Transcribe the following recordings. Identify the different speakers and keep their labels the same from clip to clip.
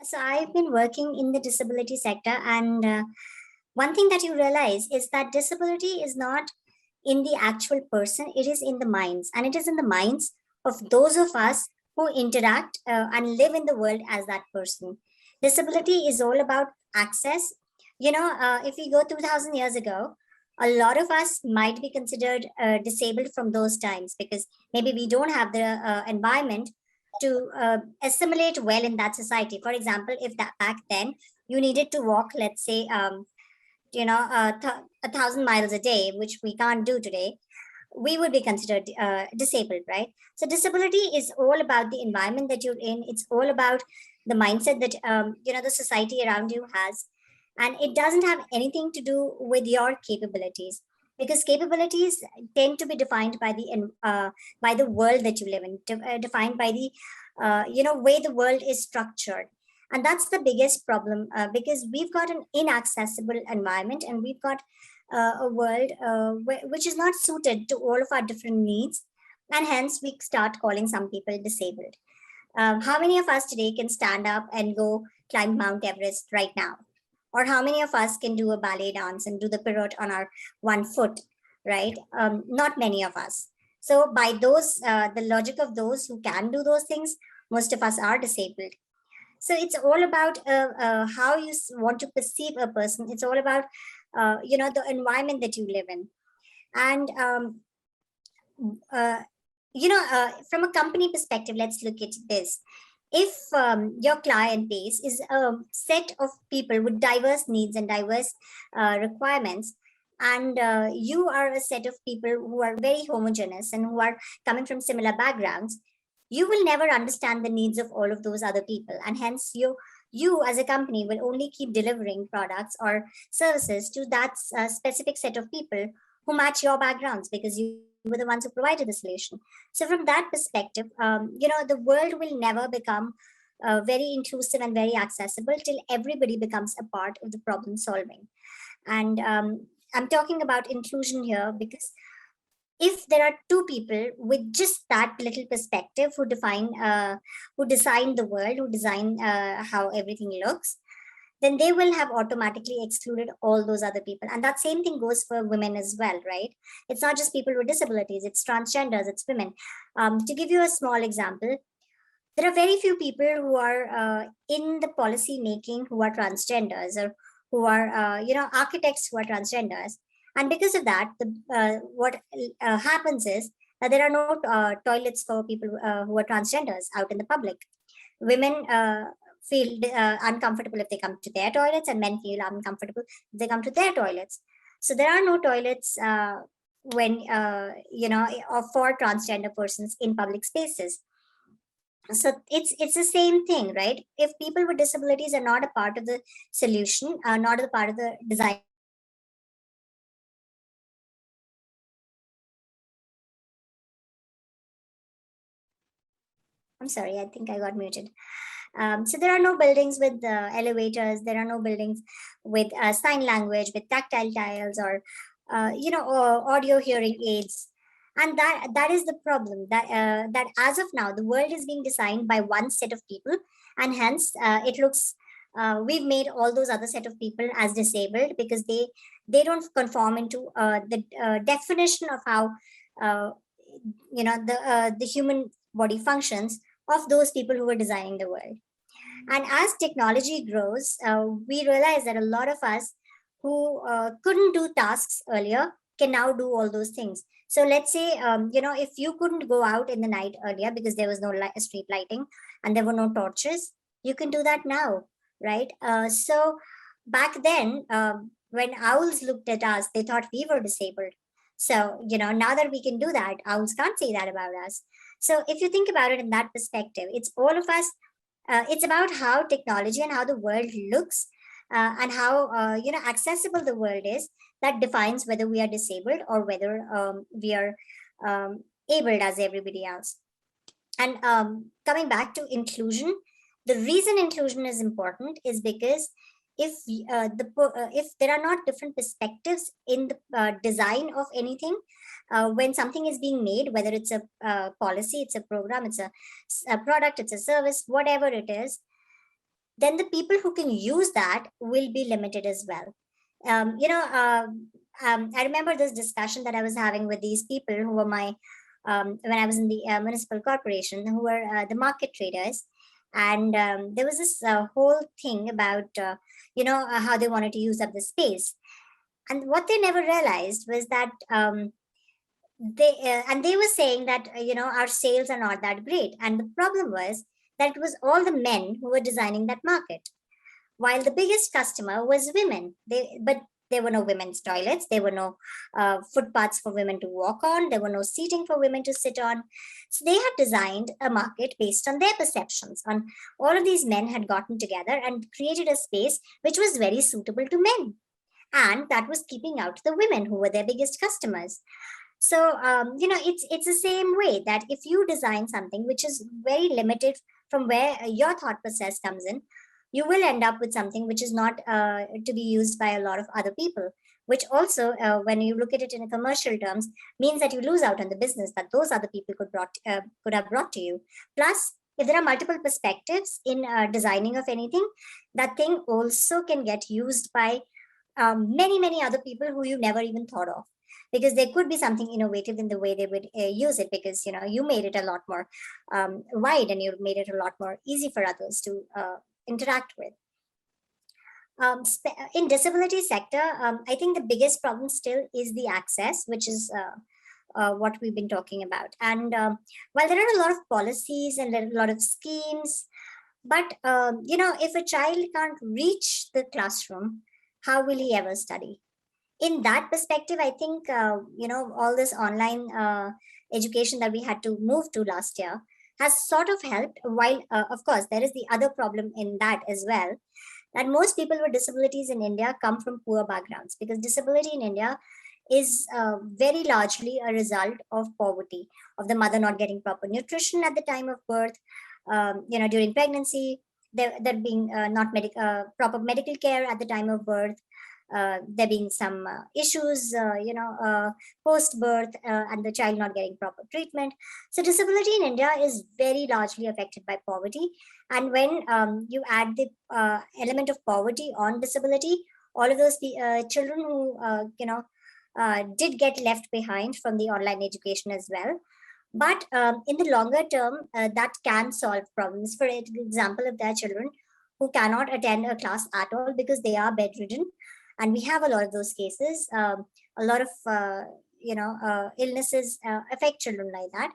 Speaker 1: So I've been working in the disability sector, and one thing that you realize is that disability is not in the actual person, it is in the minds, and it is in the minds of those of us who interact and live in the world as that person. Disability is all about access. If we go 2000 years ago, a lot of us might be considered disabled from those times because maybe we don't have the environment to assimilate well in that society. For example, if that back then you needed to walk, let's say, 1,000 miles a day, which we can't do today, we would be considered disabled, right? So disability is all about the environment that you're in. It's all about the mindset that the society around you has, and it doesn't have anything to do with your capabilities, because capabilities tend to be defined by the world that you live in, defined by the way the world is structured. And that's the biggest problem, because we've got an inaccessible environment, and we've got a world which is not suited to all of our different needs, and hence we start calling some people disabled. How many of us today can stand up and go climb Mount Everest right now? Or how many of us can do a ballet dance and do the pirouette on our one foot, right? Not many of us. So by the logic of those who can do those things, most of us are disabled. So it's all about how you want to perceive a person. It's all about the environment that you live in. And uh, from a company perspective, let's look at this. If your client base is a set of people with diverse needs and diverse requirements, and you are a set of people who are very homogeneous and who are coming from similar backgrounds, you will never understand the needs of all of those other people, and hence you as a company will only keep delivering products or services to that specific set of people who match your backgrounds, because you were the ones who provided the solution. So from that perspective, the world will never become very inclusive and very accessible till everybody becomes a part of the problem solving. And I'm talking about inclusion here because if there are two people with just that little perspective who design the world, who design how everything looks, then they will have automatically excluded all those other people. And that same thing goes for women as well, right? It's not just people with disabilities, it's transgenders, it's women. To give you a small example, there are very few people who are in the policy making who are transgenders, or who are architects who are transgenders. And because of that, what happens is that there are no toilets for people who are transgenders out in the public. Women feel uncomfortable if they come to their toilets, and men feel uncomfortable if they come to their toilets. So there are no toilets when or for transgender persons in public spaces. So it's the same thing, right? If people with disabilities are not a part of the solution, not a part of the design. I'm sorry, I think I got muted. So there are no buildings with elevators. There are no buildings with sign language, with tactile tiles, or audio hearing aids. And that is the problem. That as of now, the world is being designed by one set of people, and hence it looks. We've made all those other set of people as disabled because they don't conform into the definition of how the human body functions of those people who were designing the world. And as technology grows, we realize that a lot of us who couldn't do tasks earlier can now do all those things. So let's say, if you couldn't go out in the night earlier because there was no street lighting and there were no torches, you can do that now, right? So back then, when owls looked at us, they thought we were disabled. So, now that we can do that, owls can't say that about us. So if you think about it in that perspective, it's all of us. It's about how technology and how the world looks, and how accessible the world is, that defines whether we are disabled or whether we are abled as everybody else. And coming back to inclusion, the reason inclusion is important is because if if there are not different perspectives in the design of anything, when something is being made, whether it's a policy, it's a program, it's a product, it's a service, whatever it is, then the people who can use that will be limited as well. I remember this discussion that I was having with these people who were when I was in the municipal corporation, who were the market traders. And there was this whole thing about, how they wanted to use up the space. And what they never realized was that they were saying that, our sales are not that great. And the problem was that it was all the men who were designing that market, while the biggest customer was women. But there were no women's toilets, there were no footpaths for women to walk on, there were no seating for women to sit on. So they had designed a market based on their perceptions. On all of these men had gotten together and created a space which was very suitable to men, and that was keeping out the women who were their biggest customers. So it's the same way that if you design something which is very limited from where your thought process comes in, you will end up with something which is not to be used by a lot of other people, which also, when you look at it in a commercial terms, means that you lose out on the business that those other people could have brought to you. Plus, if there are multiple perspectives in designing of anything, that thing also can get used by many other people who you never even thought of, because there could be something innovative in the way they would use it, because you made it a lot more wide, and you made it a lot more easy for others to interact with. In disability sector, I think the biggest problem still is the access, which is what we've been talking about. And while there are a lot of policies and a lot of schemes, but if a child can't reach the classroom, how will he ever study? In that perspective, I think all this online education that we had to move to last year has sort of helped. While of course there is the other problem in that as well, that most people with disabilities in India come from poor backgrounds, because disability in India is very largely a result of poverty, of the mother not getting proper nutrition at the time of birth, during pregnancy, there being not proper medical care at the time of birth, there being some issues, post birth, and the child not getting proper treatment. So disability in India is very largely affected by poverty. And when you add the element of poverty on disability, all of those children who, did get left behind from the online education as well. But in the longer term, that can solve problems. For example, if there are children who cannot attend a class at all because they are bedridden, and we have a lot of those cases, a lot of illnesses affect children like that,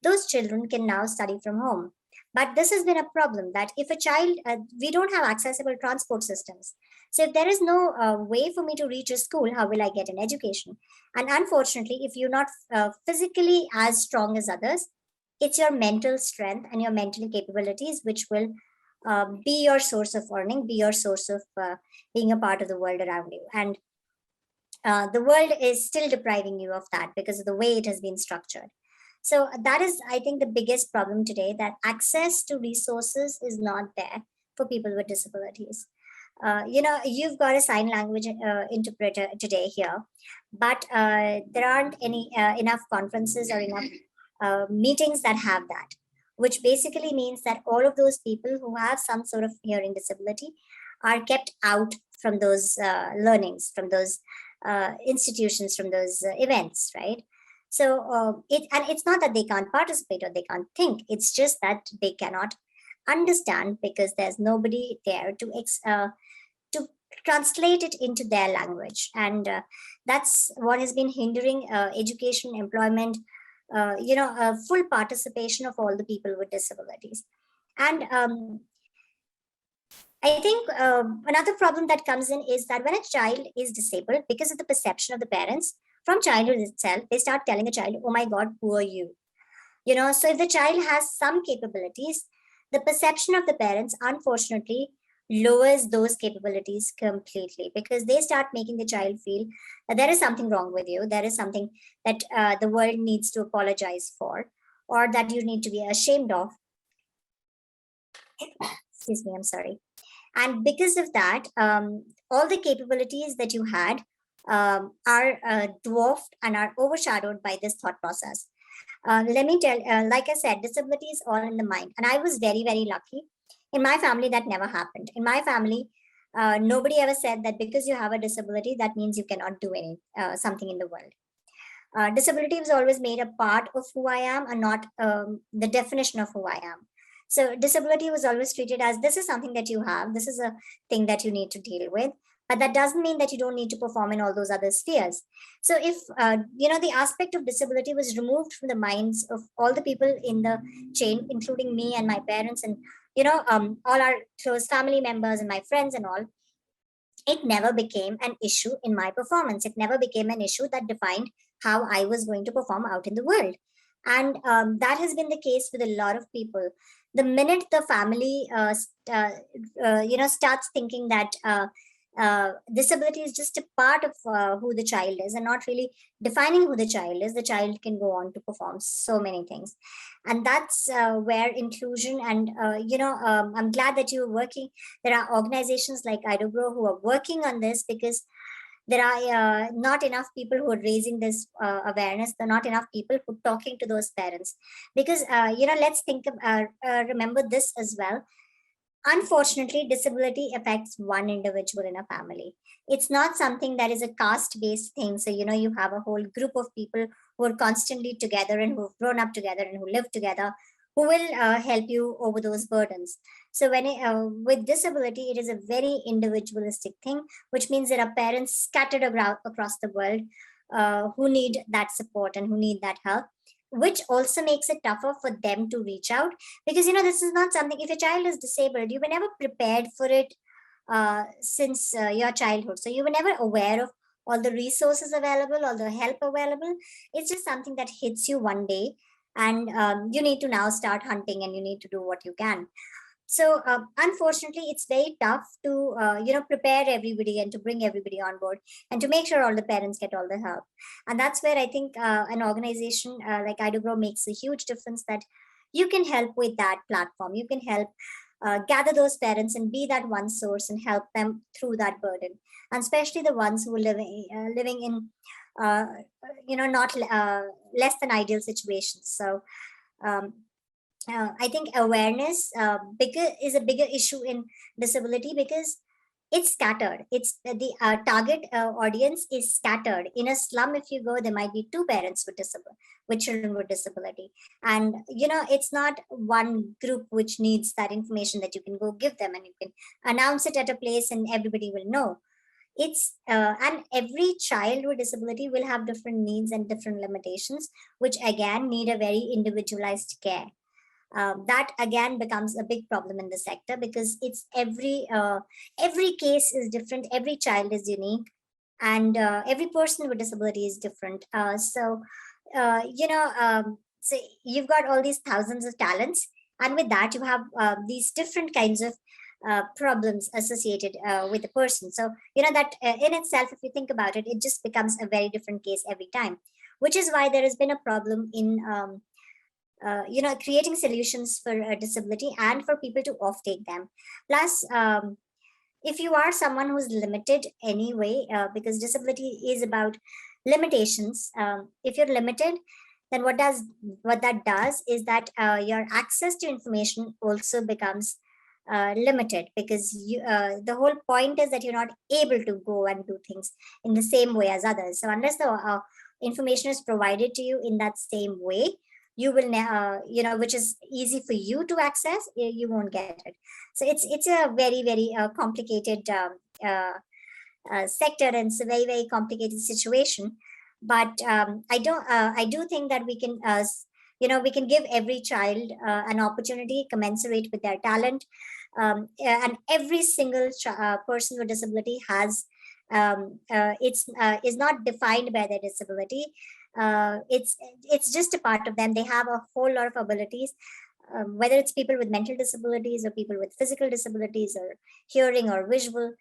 Speaker 1: those children can now study from home. But this has been a problem, that if a child, we don't have accessible transport systems. So if there is no way for me to reach a school, how will I get an education? And unfortunately, if you're not physically as strong as others, it's your mental strength and your mental capabilities which will be your source of earning, be your source of being a part of the world around you. And the world is still depriving you of that because of the way it has been structured. So that is, I think, the biggest problem today, that access to resources is not there for people with disabilities. You've got a sign language interpreter today here, but there aren't any enough conferences or enough meetings that have that, which basically means that all of those people who have some sort of hearing disability are kept out from those learnings, from those institutions, from those events, right? So it's not that they can't participate or they can't think. It's just that they cannot understand because there's nobody there to translate it into their language, and that's what has been hindering education, employment, full participation of all the people with disabilities. And I think another problem that comes in is that when a child is disabled, because of the perception of the parents from childhood itself, they start telling a child, "Oh my God, who are you?" So if the child has some capabilities, the perception of the parents, unfortunately, lowers those capabilities completely, because they start making the child feel that there is something wrong with you, there is something that the world needs to apologize for, or that you need to be ashamed of. Excuse me, I'm sorry. And because of that, all the capabilities that you had are dwarfed and are overshadowed by this thought process. Let me tell, like I said, disability is all in the mind. And I was very, very lucky In my family, that never happened. In my family, nobody ever said that because you have a disability, that means you cannot do something in the world. Disability was always made a part of who I am and not the definition of who I am. So disability was always treated as, this is something that you have, this is a thing that you need to deal with, but that doesn't mean that you don't need to perform in all those other spheres. So if the aspect of disability was removed from the minds of all the people in the chain, including me and my parents and all our close family members and my friends and all, it never became an issue in my performance. It never became an issue that defined how I was going to perform out in the world. And that has been the case with a lot of people. The minute the family, starts thinking that disability is just a part of who the child is and not really defining who the child is, the child can go on to perform so many things. And that's where inclusion and I'm glad that you're working. There are organizations like IDOGRO who are working on this, because there are not enough people who are raising this awareness. There are not enough people who are talking to those parents, because let's remember this as well. Unfortunately, disability affects one individual in a family. It's not something that is a caste based thing. So you have a whole group of people who are constantly together and who've grown up together and who live together, who will help you over those burdens. So with disability, it is a very individualistic thing, which means there are parents scattered across the world who need that support and who need that help, which also makes it tougher for them to reach out, because this is not something, if your child is disabled, you were never prepared for it since your childhood. So you were never aware of all the resources available, all the help available. It's just something that hits you one day, and you need to now start hunting and you need to do what you can. So unfortunately, it's very tough to prepare everybody and to bring everybody on board and to make sure all the parents get all the help. And that's where I think an organization like IDOGRO makes a huge difference, that you can help with that platform. You can help gather those parents and be that one source and help them through that burden, and especially the ones who are living in not less than ideal situations. So I think awareness is a bigger issue in disability, because it's scattered. It's the target audience is scattered. In a slum, if you go, there might be two parents with children with disability, and it's not one group which needs that information that you can go give them and you can announce it at a place and everybody will know. It's and every child with disability will have different needs and different limitations, which again need a very individualized care. That again becomes a big problem in the sector, because it's every case is different, every child is unique, and every person with disability is different. So you've got all these thousands of talents, and with that you have these different kinds of problems associated with the person. So that in itself, if you think about it, it just becomes a very different case every time, which is why there has been a problem in creating solutions for disability and for people to offtake them. Plus, if you are someone who's limited anyway, because disability is about limitations, if you're limited, then what that does is that your access to information also becomes limited, because the whole point is that you're not able to go and do things in the same way as others. So unless the information is provided to you in that same way, you will which is easy for you to access, you won't get it. So it's a very very complicated sector, and it's a very very complicated situation. But I do think that we can we can give every child an opportunity commensurate with their talent, and every single person with disability has is not defined by their disability. It's just a part of them. They have a whole lot of abilities, whether it's people with mental disabilities or people with physical disabilities or hearing or visual.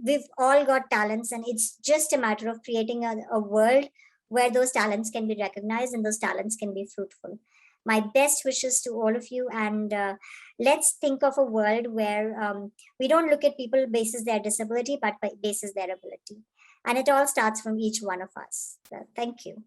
Speaker 1: We've all got talents, and it's just a matter of creating a world where those talents can be recognized and those talents can be fruitful. My best wishes to all of you, and let's think of a world where we don't look at people basis their disability, but basis their ability. And it all starts from each one of us. So, thank you.